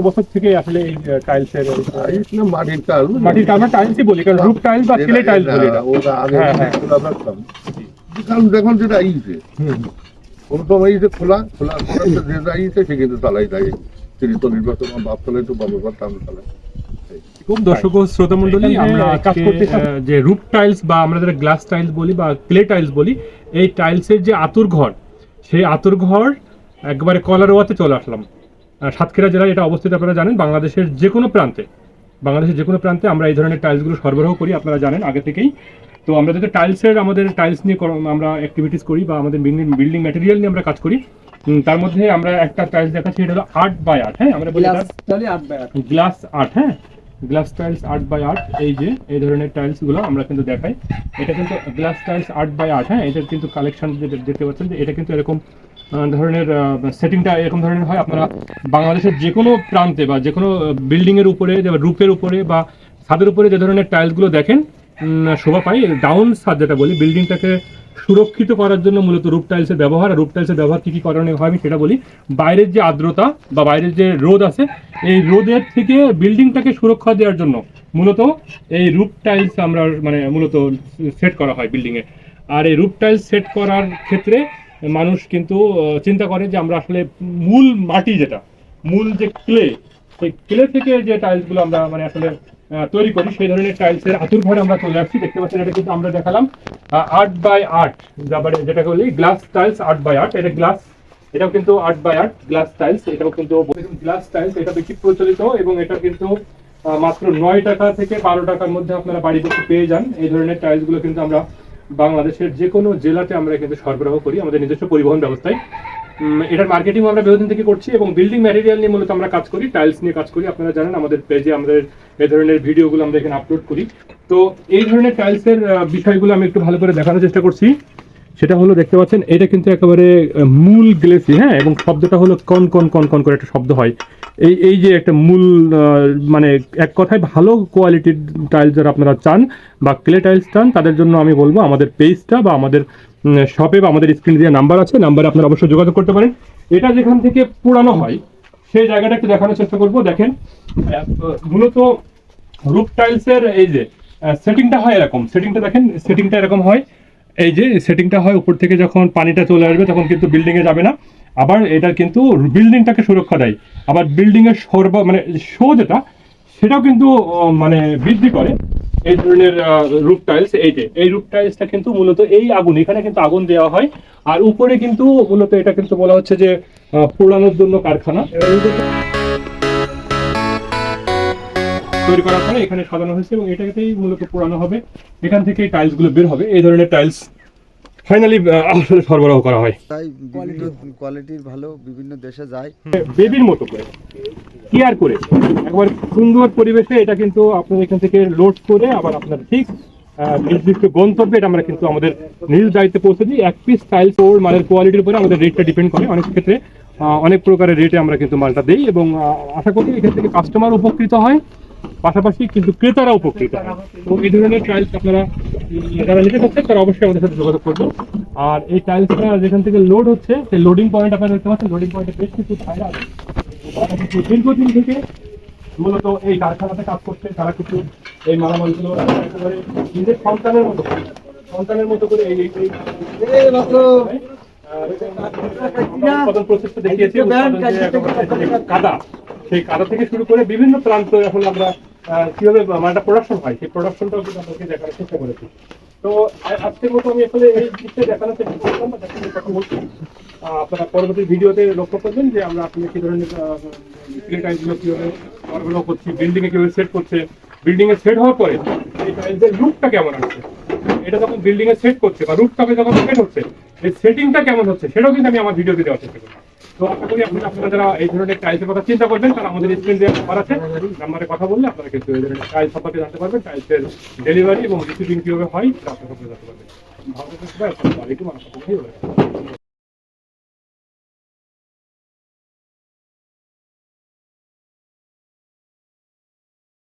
বছর থেকে আসলে এই টাইলসের টাইলস না মাটির টাইল, মাটির টাইল আমরা টাইলসই বলি, কারণ রুফ টাইলস বা ক্লে টাইলস বলি এটা। ওটা আগে হ্যাঁ, হ্যাঁ। খোলা থাকতাম, কারণ দেখুন যেটা ইসে ওরকম ইসে খোলা খোলা খোলা যেটা ইসে সে কিন্তু তালাই দেয় 30-40 বছর আমার বাপ তলায় তো বাবার ঘর আমি তালাই। খুব দর্শক ও শ্রোতা মণ্ডলী, আমরা কাজ করতে যে রুফ টাইলস বা আমরা যেটা গ্লাস টাইলস বলি বা ক্লে টাইলস বলি, এই টাইলসের যে আতুর ঘর, সেই আতুর ঘর একবারে কলারোয়াতে চলে আসলাম। সাতক্ষীরা জেলায় এটা অবস্থিত, আপনারা জানেন। বাংলাদেশের যে কোনো প্রান্তে আমরা এই ধরনের টাইলসগুলো সরবরাহ করি, আপনারা জানেন আগে থেকেই। তো আমরা যদি আমাদের টাইলস নিয়ে আমরা অ্যাক্টিভিটিস করি বা আমাদের বিল্ডিং ম্যাটেরিয়াল নিয়ে আমরা কাজ করি, তার মধ্যে আমরা একটা টাইলস দেখাচ্ছি, এটা হলো 8x8। হ্যাঁ, আমরা বলি গ্লাস 8। হ্যাঁ, গ্লাস টাইলস 8x8। এই ধরনের টাইলস গুলো আমরা কিন্তু দেখাই। এটা কিন্তু গ্লাস টাইলস 8x8। হ্যাঁ, এটার কিন্তু কালেকশন দেখতে পাচ্ছেন যে এটা কিন্তু এরকম ধরনের সেটিংটা এরকম ধরনের হয়। আপনারা বাংলাদেশের যে কোনো প্রান্তে বা যে কোনো বিল্ডিং এর উপরে, রুফের উপরে বা ছাদের উপরে যে ধরনের টাইলস গুলো দেখেন শোভা পায়, ডাউন ছাদ যেটা বলি, বিল্ডিংটাকে সুরক্ষিত করার জন্য মূলত রুফ টাইলসের ব্যবহার। আর রুফ টাইলসের ব্যবহার কী কী কারণে হয় আমি সেটা বলি। বাইরের যে আর্দ্রতা বা বাইরের যে রোদ আছে, এই রোদের থেকে বিল্ডিংটাকে সুরক্ষা দেওয়ার জন্য মূলত এই রুফ টাইলস আমরা মূলত সেট করা হয় বিল্ডিংয়ে। আর এই রুফ টাইলস সেট করার ক্ষেত্রে মানুষ কিন্তু চিন্তা করে যে আমরা আসলে মূল মাটি যেটা, মূল যে ক্লে, সেই ক্লে থেকে যে টাইলসগুলো আমরা আসলে তৈরি করি, সেই ধরনের টাইলসের আতুর ঘরে আমরা চলে আসছি। দেখতে পাচ্ছেন এটা কিন্তু আমরা দেখালাম 8x8, যেটাকে বলি গ্লাস টাইলস 8x8। এটা গ্লাস, এটাও কিন্তু 8x8 গ্লাস টাইলস। এটাও কিন্তু গ্লাস টাইলস, এটা বেশি প্রচলিত এবং এটা কিন্তু মাত্র 9 টাকা থেকে 12 টাকার মধ্যে আপনারা বাড়ি বসে পেয়ে যান। এই ধরনের টাইলসগুলো কিন্তু আমরা বাংলাদেশের যে কোনো জেলাতে আমরা কিন্তু সরবরাহ করি আমাদের নিজস্ব পরিবহন ব্যবস্থায়। এটার মার্কেটিং আমরা বহুদিন থেকে করছি এবং বিল্ডিং ম্যাটেরিয়াল নিয়ে মূলত আমরা কাজ করি, টাইলস নিয়ে কাজ করি। আপনারা জানেন আমাদের পেজে আমাদের এই ধরনের ভিডিওগুলো আমরা এখানে আপলোড করি। তো এই ধরনের টাইলসের বিষয়গুলো আমি একটু ভালো করে দেখানোর চেষ্টা করছি। সেটা হলো, দেখতে পাচ্ছেন এটা কিন্তু একেবারে মূল গ্লেসি। হ্যাঁ, এবং শব্দটা হলো কন কন কন কন করে একটা শব্দ হয়। এই যে একটা মূল, এক কথায় ভালো কোয়ালিটির টাইলস যারা আপনারা চান বা ক্লে টাইলস চান, তাদের জন্য আমি বলবো আমাদের পেজটা বা আমাদের শপে বা আমাদের স্ক্রিনে যে নাম্বার আছে, নাম্বারে আপনারা অবশ্যই যোগাযোগ করতে পারেন। এটা যেখান থেকে পুরানো হয় সেই জায়গাটা একটু দেখানোর চেষ্টা করবো। দেখেন, মূলত রুফ টাইলসের এই যে সেটিংটা হয় এরকম, সেটিংটা দেখেন, সেটিংটা এরকম হয়। এই যে সেটিংটা হয়, উপর থেকে যখন পানিটা চলে আসবে তখন কিন্তু বিল্ডিংয়ে যাবে না। আবার এটা কিন্তু বিল্ডিংটাকে সুরক্ষা দেয়। আবার বিল্ডিংয়ের শো যেটা, সেটাও কিন্তু বৃদ্ধি করে। এই ধরনের রুফ টাইলস, এই রুফ টাইলসটা কিন্তু মূলত এই আগুন, এখানে কিন্তু আগুন দেওয়া হয়। আর উপরে কিন্তু মূলত এটা কিন্তু বলা হচ্ছে যে পোড়ানোর জন্য কারখানা তৈরি করার পরে এখানে সাজানো হয়েছে এবং এটাকেই মূলত পোড়ানো হবে। এখান থেকে টাইলস গুলো বের হবে। এই ধরনের টাইলস ফাইনালি সরবরাহ করা হয়। তাই বিভিন্ন কোয়ালিটির ভালো বিভিন্ন দেশে যায়, বেবির মতো করে কেয়ার করে একবার সুন্দর পরিবেশে এটা কিন্তু আপনার এখান থেকে লোড করে আবার আপনার ঠিক নির্দিষ্ট গন্তব্যে এটা আমরা কিন্তু আমাদের নিজ দায়িত্বে পৌঁছে দিই। এক পিস টাইলস ওর মালের কোয়ালিটির উপরে আমাদের রেটটা ডিপেন্ড করে। অনেক ক্ষেত্রে অনেক প্রকারের রেটে আমরা কিন্তু মালটা দিই এবং আশা করি এখান থেকে কাস্টমার উপকৃত হয়, পাশাপাশি কিন্তু ক্রেতারা উপকৃত হয়। এবং এই ধরনের টাইলস আপনারা যারা নিতে চাচ্ছেন তারা অবশ্যই আমাদের সাথে যোগাযোগ করবেন। আর এই টাইলসটা যেখান থেকে লোড হচ্ছে, সেই লোডিং পয়েন্ট আপনারা দেখতে পাচ্ছেন। লোডিং পয়েন্টে বেশ কিছু ভাইরা আছে, দীর্ঘদিন থেকে মূলত এই কারখানাতে কাজ করছে। তারা কিন্তু এই মালামালগুলো একেবারে নিজের সন্তানের মতো করে উৎপাদন প্রসেসটা দেখিয়েছি। কাদা, সেই কাদা থেকে শুরু করে বিভিন্ন প্রান্ত এখন আমরা কিভাবে মালটা প্রোডাকশন হয়, সেই প্রোডাকশনটাও কিন্তু আপনাকে দেখানোর চেষ্টা করেছি। তো আজকের মতো আমি আসলে এই জিনিসটা দেখানোর চেষ্টা করলাম বা দেখানোর কথা বলছি। আপনারা পরবর্তী ভিডিওতে লক্ষ্য করবেন যে আমরা আসলে কি ধরনের ক্লে টাইলসগুলো কিভাবে সরবরাহ করছি, বিল্ডিং এ কিভাবে সেট করছে, বিল্ডিং এ সেট হওয়ার পরে এই টাইলসের লুকটা কেমন আসছে, এটা যখন বিল্ডিং এ সেট করছে বা রুফটপে যখন সেট হচ্ছে, এই সেটিংটা কেমন হচ্ছে সেটাও কিন্তু আমি আমার ভিডিওতে দেওয়ার চেষ্টা করি। তো আশা করি আপনারা যারা এই ধরনের টাইলসের কথা চিন্তা করবেন, তারা আমাদের স্ক্রিন দেওয়ার নাম্বার আছে, নাম্বারে কথা বললে আপনারা কিন্তু এই ধরনের টাইলস সম্পর্কে জানতে পারবেন, টাইলসের ডেলিভারি এবং রিসিভিং কিভাবে হয় সেটা আপনারা জানতে পারবেন। ভালো থাকবেন সবাই। আসসালামু আলাইকুম।